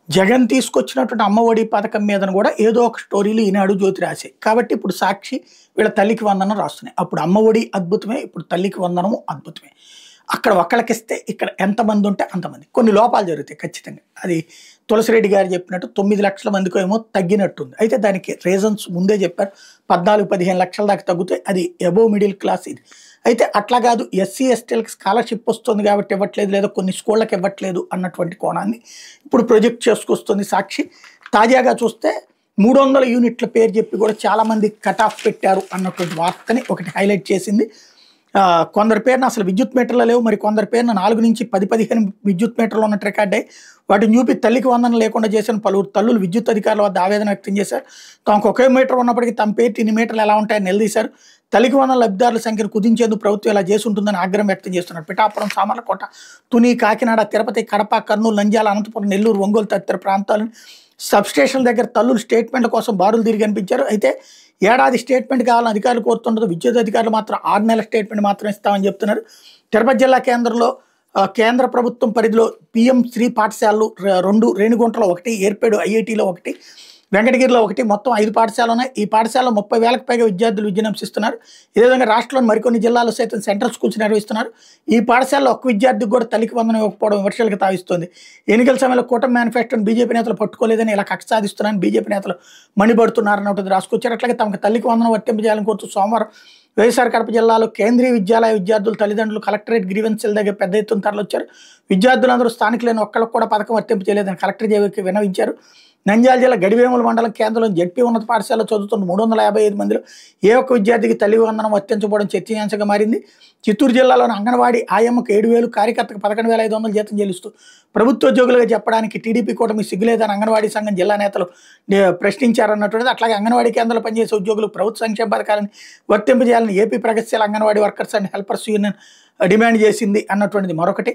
జగన్ తీసుకొచ్చినటువంటి అమ్మఒడి పథకం మీదన కూడా ఏదో ఒక స్టోరీలు ఈనాడు జ్యోతి రాశాయి. కాబట్టి ఇప్పుడు సాక్షి వీళ్ళ తల్లికి వందనం రాస్తున్నాయి. అప్పుడు అమ్మఒడి అద్భుతమే, ఇప్పుడు తల్లికి వందనము అద్భుతమే. అక్కడ ఒక్కళ్ళకిస్తే ఇక్కడ ఎంతమంది ఉంటే అంతమంది. కొన్ని లోపాలు జరుగుతాయి ఖచ్చితంగా. అది తులసిరెడ్డి గారు చెప్పినట్టు 9 లక్షల మందికో ఏమో తగ్గినట్టుంది. అయితే దానికి రీజన్స్ ముందే చెప్పారు. 14-15 లక్షల దాకా తగ్గితే అది అబోవ్ మిడిల్ క్లాస్ ఇది. అయితే అట్లా కాదు, ఎస్సీ ఎస్టీలకు స్కాలర్షిప్ వస్తుంది కాబట్టి ఇవ్వట్లేదు, లేదా కొన్ని స్కూళ్ళకి ఇవ్వట్లేదు అన్నటువంటి కోణాన్ని ఇప్పుడు ప్రొజెక్ట్ చేసుకొస్తుంది సాక్షి. తాజాగా చూస్తే 300 యూనిట్ల పేరు చెప్పి కూడా చాలామంది కట్ ఆఫ్ పెట్టారు అన్నటువంటి వార్తని ఒకటి హైలైట్ చేసింది. కొందరి పేరున అసలు విద్యుత్ మీటర్లు లేవు, మరి కొందరి పేరున 4 నుంచి 10-15 విద్యుత్ మీటర్లు ఉన్నట్టు రికార్డ్ అయ్యి వాటిని చూపి తల్లికి వందనం లేకుండా చేసిన పలువురు తల్లులు విద్యుత్ అధికారుల వద్ద ఆవేదన వ్యక్తం చేశారు. తమకు ఒకే మీటర్ ఉన్నప్పటికీ తమ పేరు ఇన్ని మీటర్లు ఎలా ఉంటాయని నిలదీశారు. తల్లికి వందన లబ్ధిదారుల సంఖ్యను కుదించేందుకు ప్రభుత్వం ఇలా చేసి ఉంటుందని ఆగ్రహం వ్యక్తం చేస్తున్నారు. పిఠాపురం, సామర్లకోట, తుని, కాకినాడ, తిరుపతి, కడప, కర్నూలు, నంద్యాల, అనంతపురం, నెల్లూరు, ఒంగోలు తదితర ప్రాంతాలను సబ్స్టేషన్ల దగ్గర తల్లులు స్టేట్మెంట్ల కోసం బారులు తిరిగి కనిపించారు. అయితే ఏడాది స్టేట్మెంట్ కావాలని అధికారులు కోరుతుండదు. విద్యుత్ అధికారులు మాత్రం 6 నెలల స్టేట్మెంట్ మాత్రం ఇస్తామని చెప్తున్నారు. తిరుపతి జిల్లా కేంద్రంలో కేంద్ర ప్రభుత్వం పరిధిలో పిఎం శ్రీ పాఠశాలలు 2, రేణిగుంటలో 1, ఏర్పేడు ఐఐటీలో 1, వెంకటగిరిలో 1, మొత్తం 5 పాఠశాలలు ఉన్నాయి. ఈ పాఠశాలలో 30,000కు పైగా విద్యార్థులు విద్యనంసిస్తున్నారు. ఇదే విధంగా రాష్ట్రంలోని మరికొన్ని జిల్లాల్లో సైతం సెంట్రల్ స్కూల్స్ నిర్వహిస్తున్నారు. ఈ పాఠశాలలో ఒక్క విద్యార్థికి కూడా తల్లికి వందనం ఇవ్వకపోవడం విమర్శలకు తావిస్తుంది. ఎన్నికల సమయంలో కూటమి మేనిఫెస్టోని బీజేపీ నేతలు పట్టుకోలేదని ఇలా కక్ష సాధిస్తున్నారని బీజేపీ నేతలు మండిపడుతున్నారన్నట్టు రాసుకొచ్చారు. అట్లాగే తమకు తల్లికి వందనం వర్తింపజేయాలని కోరుతూ సోమవారం వైఎస్ఆర్ కడప జిల్లాలో కేంద్రీయ విద్యాలయ విద్యార్థుల తల్లిదండ్రులు కలెక్టరేట్ గ్రీవెన్సీల దగ్గర పెద్ద ఎత్తున తరలిచ్చారు. విద్యార్థులందరూ స్థానికులైన ఒక్కళ్ళకు కూడా పథకం వర్తింపు చేయలేదని కలెక్టర్ జేవీకి విన్నవించారు. నంద్యాల జిల్లా గడివేముల మండలం కేంద్రంలో జడ్పీ ఉన్నత పాఠశాలలో చదువుతున్న 355 మందిలో ఏ ఒక్క విద్యార్థికి తల్లి వందనం వర్తించబోవడం చర్చనీయాంశంగా మారింది. చిత్తూరు జిల్లాలోని అంగన్వాడీ ఆయమ్మకు 7,000, కార్యకర్తకు 11,500 జీతం చెల్లిస్తూ ప్రభుత్వోద్యోగులుగా చెప్పడానికి టీడీపీ కూటమి సిగ్గులేదని అంగన్వాడీ సంఘం జిల్లా నేతలు ప్రశ్నించారన్నటువంటిది. అట్లాగే అంగన్వాడీ కేంద్రాలు పనిచేసే ఉద్యోగులు ప్రభుత్వ సంక్షేమ పథకాలను వర్తింపజేయాలని ఏపీ ప్రగతిశీల anganwadi workers and helpers union demand చేసింది అన్నటువంటిది మరొకటి.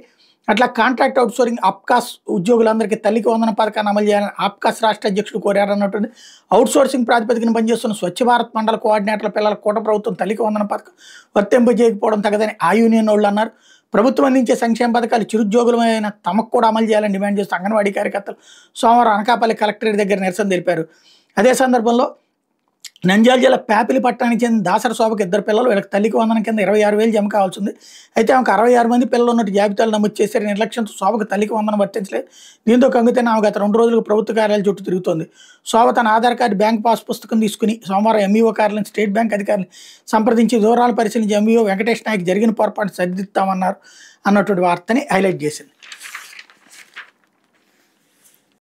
అట్లా కాంట్రాక్ట్ అవుట్సోర్సింగ్ ఆప్కాస్ ఉద్యోగులందరికీ తల్లికి వందన పథకాన్ని అమలు చేయాలని ఆప్కాస్ రాష్ట్ర అధ్యక్షుడు కోరారన్నటువంటి. అవుట్సోర్సింగ్ ప్రాతిపదికన పనిచేస్తున్న స్వచ్ఛ భారత్ మండల కోఆర్డినేటర్ల పిల్లలకు కూట ప్రభుత్వం తల్లికి వందన పథకం వర్తింపు చేయకపోవడం తగదని ఆ యూనియన్ వాళ్ళు అన్నారు. ప్రభుత్వం అందించే సంక్షేమ పథకాలు చిరుద్యోగులమైన తమకు కూడా అమలు చేయాలని డిమాండ్ చేస్తూ అంగన్వాడీ కార్యకర్తలు సోమవారం అనకాపల్లి కలెక్టరేట్ దగ్గర నిరసన తెలిపారు. అదే సందర్భంలో నంద్యాల జిల్లా ప్యాపిలి పట్టణానికి చెందిన దాసర శోభకు 2 పిల్లలు, వీళ్ళకి తల్లికి వందనం కింద 26,000 జమ కావాల్సి ఉంది. అయితే ఆమెకు 66 మంది పిల్లలు ఉన్నట్టు జాబితాలు నమోదు చేశారు. నిర్లక్ష్యంతో శోభకు తల్లికి వందనం వర్తించలేదు. దీంతో కంగుతేనే ఆమె గత 2 రోజులకు ప్రభుత్వ కార్యాలయాల చుట్టూ తిరుగుతోంది. శోభ తన ఆధార్ కార్డు, బ్యాంక్ పాస్ పుస్తకం తీసుకుని సోమవారం ఎంఈఓ కార్యాలయం స్టేట్ బ్యాంక్ అధికారులు సంప్రదించి వివరాలు పరిశీలించి ఎంఈఓ వెంకటేష్ నాయక్ జరిగిన పొరపాటు సరిదిద్దామన్నారు అన్నటువంటి వార్తని హైలైట్ చేసింది.